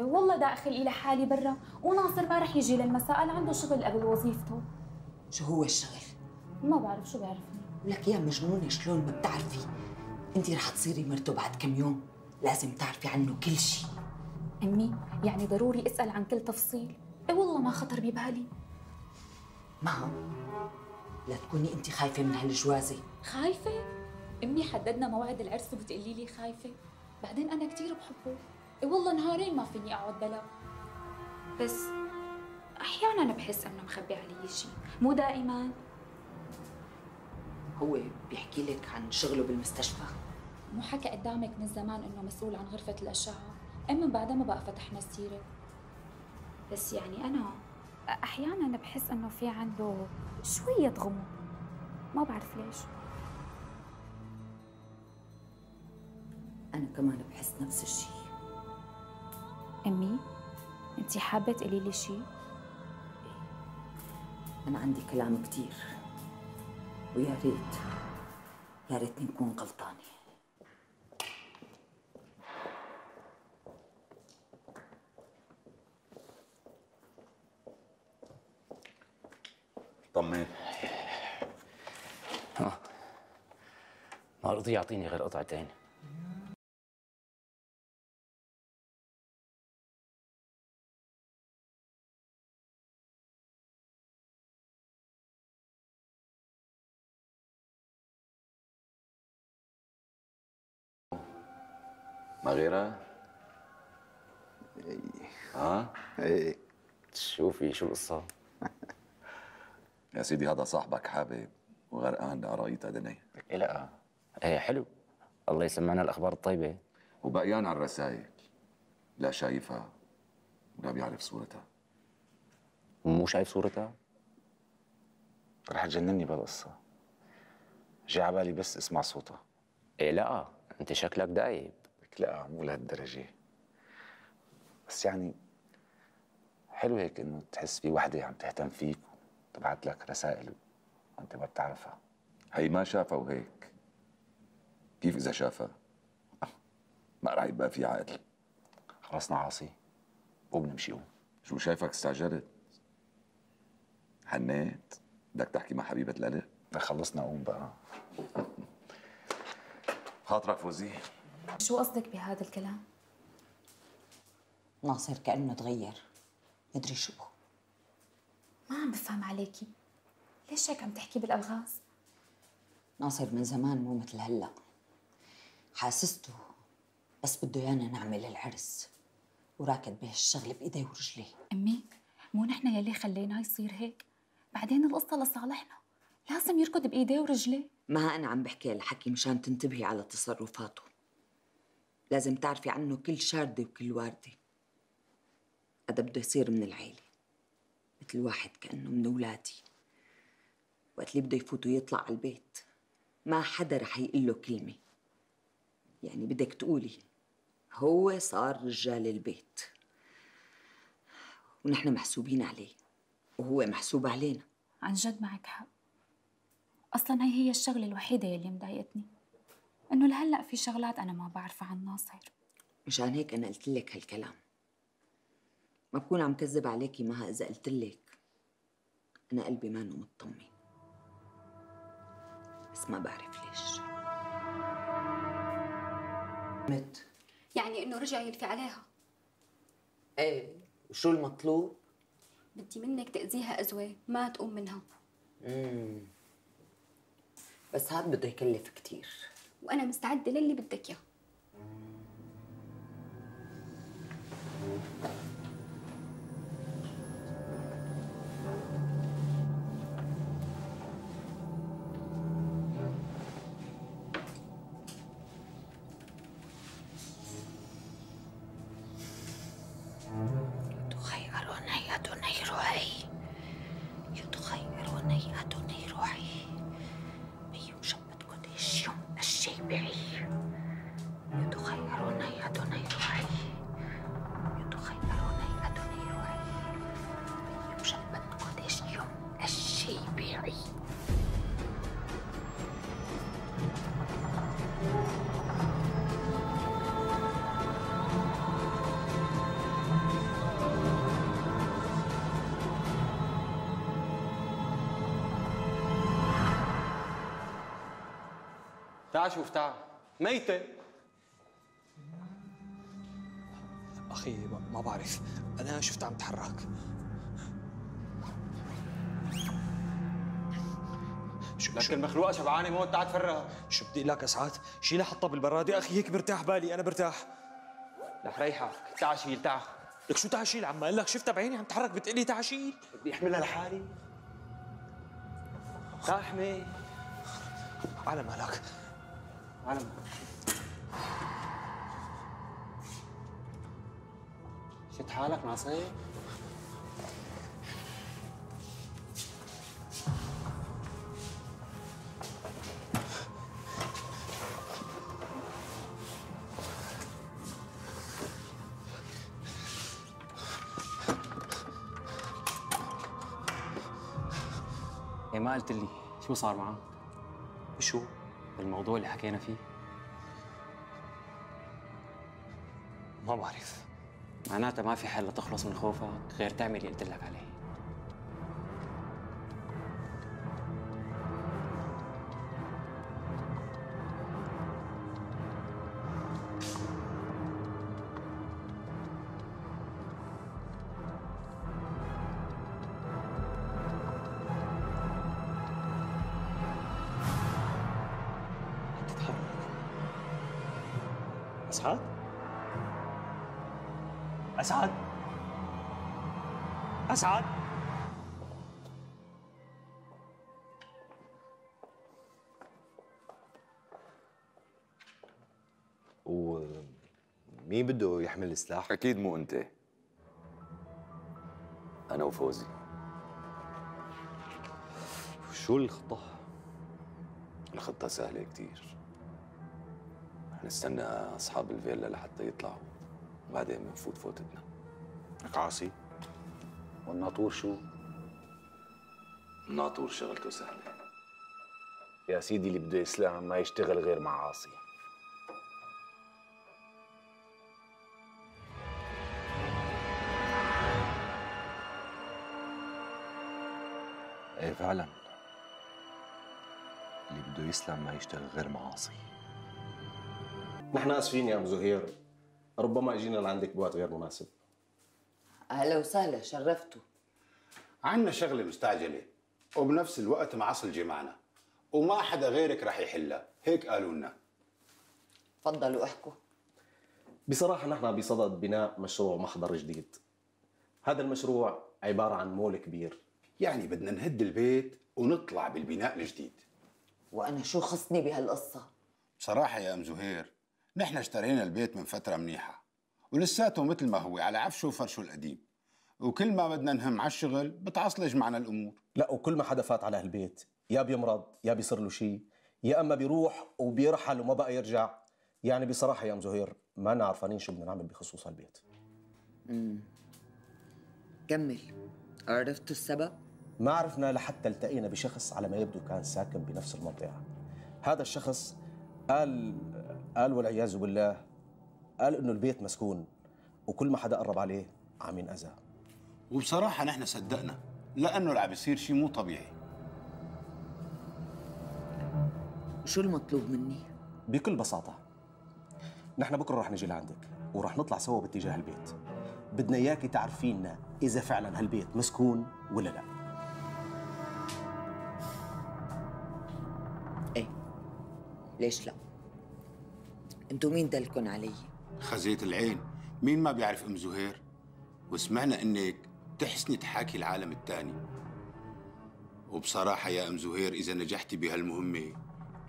والله داخل إلى حالي برا، وناصر ما رح يجي للمساء، قال عنده شغل قبل وظيفته. شو هو الشغل؟ ما بعرف، شو بيعرفني؟ لك يا مجنونة، شلون ما بتعرفي؟ انت رح تصيري مرته بعد كم يوم، لازم تعرفي عنه كل شيء. أمي يعني ضروري أسأل عن كل تفصيل؟ إيه والله ما خطر ببالي. ما لا تكوني انت خايفة من هالجوازة. خايفة؟ أمي حددنا موعد العرس وبتقولي لي خايفة؟ بعدين أنا كثير بحبه، إيه والله نهارين ما فيني أقعد بلا. بس أحياناً بحس إنه مخبي علي شيء، مو دائماً. هو بيحكي لك عن شغله بالمستشفى؟ مو حكى قدامك من زمان إنه مسؤول عن غرفة الأشعة؟ من بعدها ما بقى فتحنا السيرة. بس يعني أنا أحياناً بحس إنه في عنده شوية غموض، ما بعرف ليش. أنا كمان بحس نفس الشيء. أمي، أنتِ حابة تقولي لي شيء؟ أنا عندي كلام كتير، ويا ريتني نكون غلطانة. طمن. ما رضي يعطيني غير قطعتين. ما غيرها؟ اي ها؟ اي شوفي شو القصة؟ يا سيدي هذا صاحبك حابب وغرقان بعراية دنيا. إيه لا، ايه حلو، الله يسمعنا الأخبار الطيبة. وبقيان على الرسائل، لا شايفها ولا بيعرف صورتها. مو شايف صورتها؟ رح تجنني بهالقصة. جاي على بالي بس اسمع صوتها. إيه لا، أنت شكلك دايب. لك لا، مو لهالدرجة، بس يعني حلو هيك انه تحس في وحدة عم تهتم فيك وتبعت لك رسائل وانت ما بتعرفها. هي ما شافها وهيك، كيف إذا شافها؟ ما راح يبقى في عقل. خلصنا عاصي، قوم نمشي قوم. شو شايفك استعجلت؟ حنيت؟ بدك تحكي مع حبيبة القلب؟ خلصنا قوم بقى. خاطرك فوزي؟ شو قصدك بهذا الكلام؟ ناصر كأنه تغير، مدري شو. ما عم بفهم عليكي، ليش هيك عم تحكي بالألغاز؟ ناصر من زمان مو مثل هلا، حاسسته بس بده ايانا نعمل العرس وراكد بهالشغل بايديه ورجليه. أمي، مو نحن يلي خليناه يصير هيك؟ بعدين القصة لصالحنا، لازم يركض بإيديه ورجليه. ما أنا عم بحكي هالحكي مشان تنتبهي على تصرفاته، لازم تعرفي عنه كل شاردة وكل واردة. هذا بده يصير من العيلة، مثل واحد كأنه من أولادي. وقت اللي بده يفوت ويطلع على البيت ما حدا رح يقول له كلمة، يعني بدك تقولي هو صار رجال البيت ونحن محسوبين عليه وهو محسوب علينا. عن جد معك حق، أصلاً هي الشغلة الوحيدة يلي مضايقتني، إنه لهلأ في شغلات أنا ما بعرفها عن ناصر. مشان هيك أنا قلت لك هالكلام، ما بكون عم كذب عليكي مها إذا قلت لك أنا قلبي مانو مطمن، بس ما بعرف ليش. مت يعني انه رجع يلفي عليها؟ ايه، وشو المطلوب؟ بدي منك تأذيها أزوة ما تقوم منها. بس هاد بده يكلف كتير، وأنا مستعدة للي بدك إياه. يتخيرني أدني روحي، يتخيرني أدني روحي بيمشبت قديش يوم الشيبعي. يتخيرني أدني روحي، يتخيرني أدني روحي بيمشبت قديش يوم الشيبعي. تعال شوف تعال، ميتة. أخي ما بعرف، أنا شفتها عم تتحرك. لكن مخلوقة شبعانة موت، تعال تفرها. شو بدي لك أسعد؟ شيلها حطها بالبرادة أخي، هيك برتاح بالي، أنا برتاح. لك ريحك، تعال شيل تعال. لك شو تعال شيل؟ عم قال لك شفتها بعيني عم تتحرك بتقلي تعال شيل. بدي احملها لحالي. تعال احمي. على مالك. على مالك. شد حالك ناصر. إيه ما قلت لي شو صار معك؟ شو؟ الموضوع اللي حكينا فيه. ما بعرف. معناتها ما في حل لتخلص من خوفك غير تعمل اللي قلت لك عليه. أسعد؟ أسعد؟ أسعد؟ ومين بده يحمل السلاح؟ اكيد مو انت، انا وفوزي. شو الخطة؟ الخطة سهلة كتير. نستنى اصحاب الفيلا لحتى يطلعوا، وبعدين بنفوت فوتتنا. لك عاصي؟ والناطور شو؟ الناطور شغلته سهلة. يا سيدي اللي بده يسلم ما يشتغل غير مع عاصي. ايه فعلا، اللي بده يسلم ما يشتغل غير مع عاصي. نحن اسفين يا ابو زهير، ربما اجينا لعندك بوقت غير مناسب. اهلا وسهلا، شرفتوا. عنا شغلة مستعجلة وبنفس الوقت معصل جمعنا، وما حدا غيرك رح يحلها، هيك قالوا لنا. تفضلوا احكوا. بصراحة نحن بصدد بناء مشروع محضر جديد. هذا المشروع عبارة عن مول كبير. يعني بدنا نهد البيت ونطلع بالبناء الجديد. وانا شو خصني بهالقصة؟ بصراحة يا ام زهير، نحن اشترينا البيت من فترة منيحة ولساته مثل ما هو على عفشه وفرشه القديم، وكل ما بدنا نهم على الشغل بتعصلج معنا الامور. لا، وكل ما حدا فات على هالبيت يا بيمرض يا بيصير له شيء، يا اما بيروح وبيرحل وما بقى يرجع. يعني بصراحة يا ام زهير ما لنا عرفانين شو بدنا نعمل بخصوص هالبيت. كمل. عرفتوا السبب؟ ما عرفنا لحتى التقينا بشخص على ما يبدو كان ساكن بنفس المنطقة. هذا الشخص قال والعياذ بالله، قال انه البيت مسكون وكل ما حدا قرب عليه عم ينأذى. وبصراحة نحن صدقنا، لأنه اللي عم بيصير شيء مو طبيعي. شو المطلوب مني؟ بكل بساطة نحن بكره رح نجي لعندك ورح نطلع سوا باتجاه البيت. بدنا اياكي تعرفينا اذا فعلا هالبيت مسكون ولا لا. ايه، ليش لا؟ انتو مين دلكن علي؟ خزية العين، مين ما بيعرف ام زهير؟ وسمعنا انك تحسني تحاكي العالم الثاني. وبصراحة يا ام زهير، اذا نجحتي بهالمهمة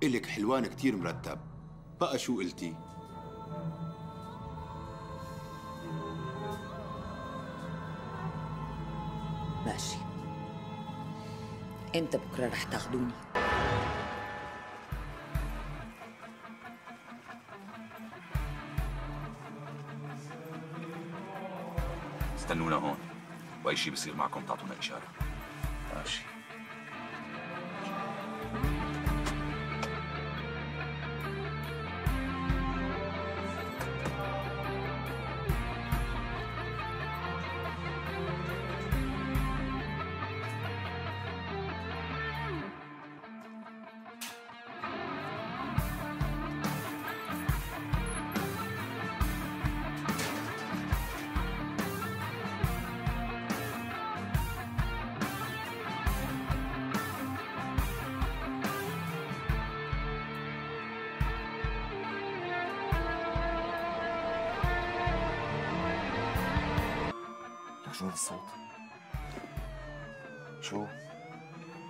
الك حلوان كتير مرتب. بقى شو قلتي؟ ماشي. امتى بكره رح تاخذوني؟ استنونا هون، واي شيء بصير معكم تعطونا اشاره. ماشي. شو هالصوت؟ شو؟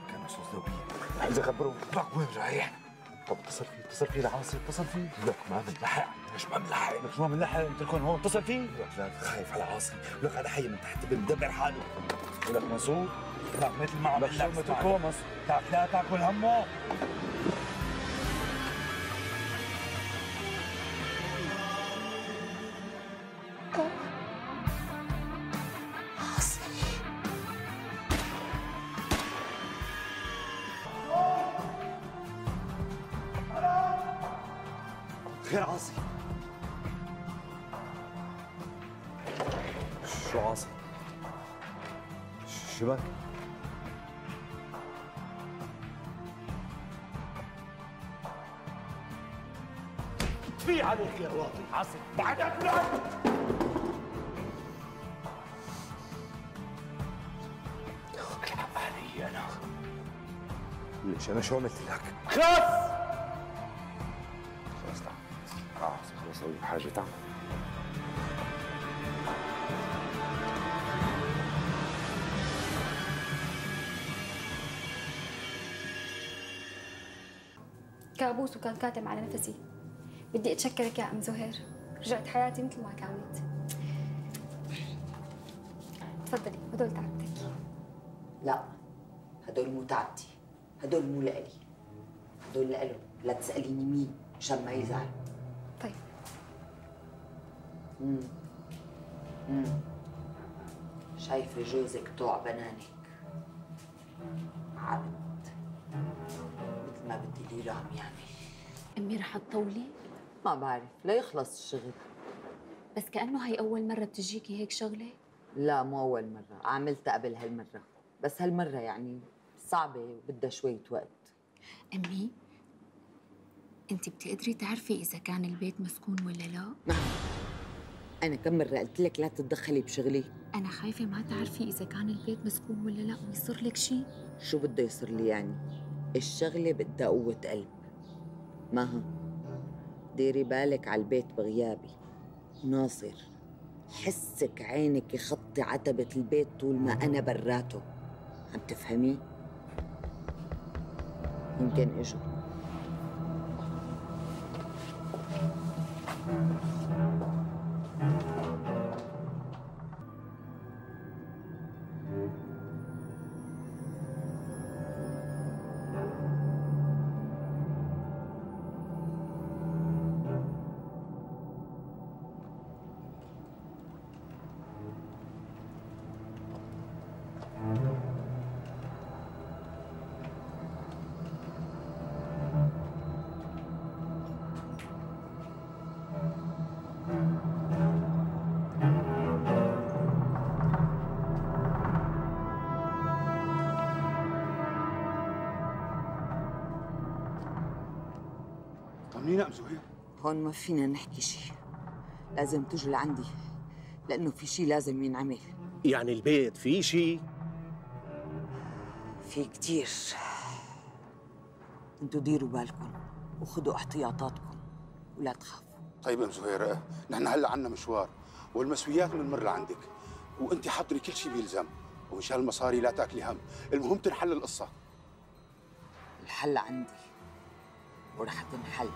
كان صوت دوبية. إذا خبروا لك وين رايح؟ طب اتصل فيه لعاصي، اتصل فيه. لك ما بنلحق. ليش ما بنلحق؟ لك شو ما بنلحق؟ قلت لكم هون اتصل فيه. لك لا خايف على عاصي، لك هذا حي من تحت بمدبر حاله. ولك مسعود لك مثل ما عم بقول لك مثل كومس، لا تاكل همه. خير عاصي؟ شو عاصي؟ شو بك؟ في عليك يا واطي عاصي بعدك لا. الحق علي انا. ليش انا شو عملت لك؟ خلاص خلص تعال. خلص اسوي حاجه تعال. كابوس وكان كاتم على نفسي. بدي اتشكرك يا ام زهير، رجعت حياتي مثل ما كانت. تفضلي هدول تعبتك. لا، هدول مو تعبتي، هدول مو لإلي، هدول لإله. لا تسأليني مين مشان ما يزعل. طيب. شايفة جوزك طوع بنانك عبد، مثل ما بدي لي رام يعني. أمي رح تطولي؟ ما بعرف، لا يخلص الشغل. بس كأنه هي أول مرة بتجيكي هيك شغلة؟ لا مو أول مرة، عملتها قبل هالمرة، بس هالمرة يعني صعبة وبدها شوية وقت. أمي، أنت بتقدري تعرفي إذا كان البيت مسكون ولا لا؟ أنا كم مرة قلت لك لا تتدخلي بشغلي؟ أنا خايفة ما تعرفي إذا كان البيت مسكون ولا لا ويصير لك شيء. شو بده يصير لي يعني؟ الشغلة بدها قوة قلب. مها، ديري بالك على البيت بغيابي. ناصر، حسك عينك يخطي عتبة البيت طول ما أنا براته. عم تفهمي؟ يمكن إجوا. طمنينا ام زهير. هون ما فينا نحكي شيء، لازم تجوا لعندي لأنه في شيء لازم ينعمل. يعني البيت في شيء؟ في كتير. انتوا ديروا بالكم وخذوا احتياطاتكم ولا تخافوا. طيب ام زهير، نحن هلا عنا مشوار والمسويات بنمر لعندك، وانت حضري كل شيء بيلزم، ومشان المصاري لا تاكلي هم، المهم تنحل القصه. الحل عندي ورح تنحل.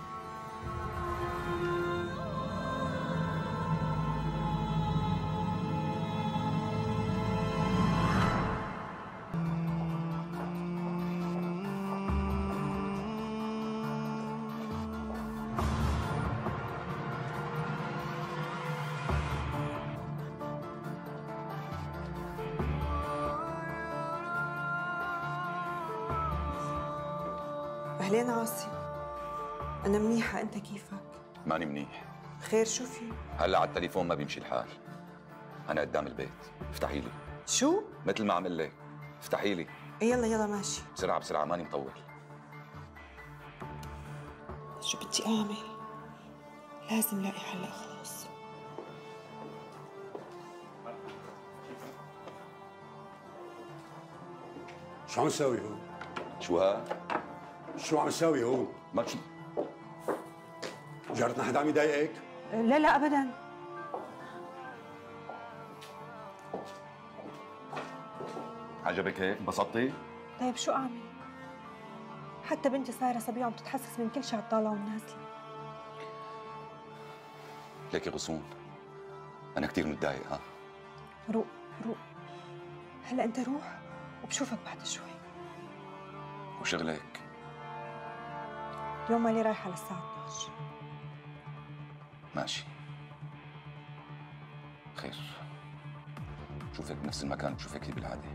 أهلين عاصي، أنا منيحة، أنت كيفك؟ ماني منيح. خير شو في؟ هلا على التليفون ما بيمشي الحال. أنا قدام البيت، افتحي لي. شو؟ مثل ما عمل لك، افتحي لي. يلا ماشي. بسرعة بسرعة ماني مطول. شو بدي أعمل؟ لازم لاقي حل أخلص. شو عم تساوي هون؟ شو ها؟ شو عم تساوي هون؟ ما شو؟ جارتنا حدا عم يضايقك؟ لا أبداً. عجبك هيك؟ انبسطتي؟ طيب شو اعمل؟ حتى بنتي صايره صبيه وعم تتحسس من كل شيء على الطالعه والنازله. ليكي غصون، انا كثير متضايق. ها روق روق، هلا انت روح وبشوفك بعد شوي. وشغلك؟ اليوم مالي رايحه للساعه 12. ماشي خير، شوفك بنفس المكان بشوفك بالعاده.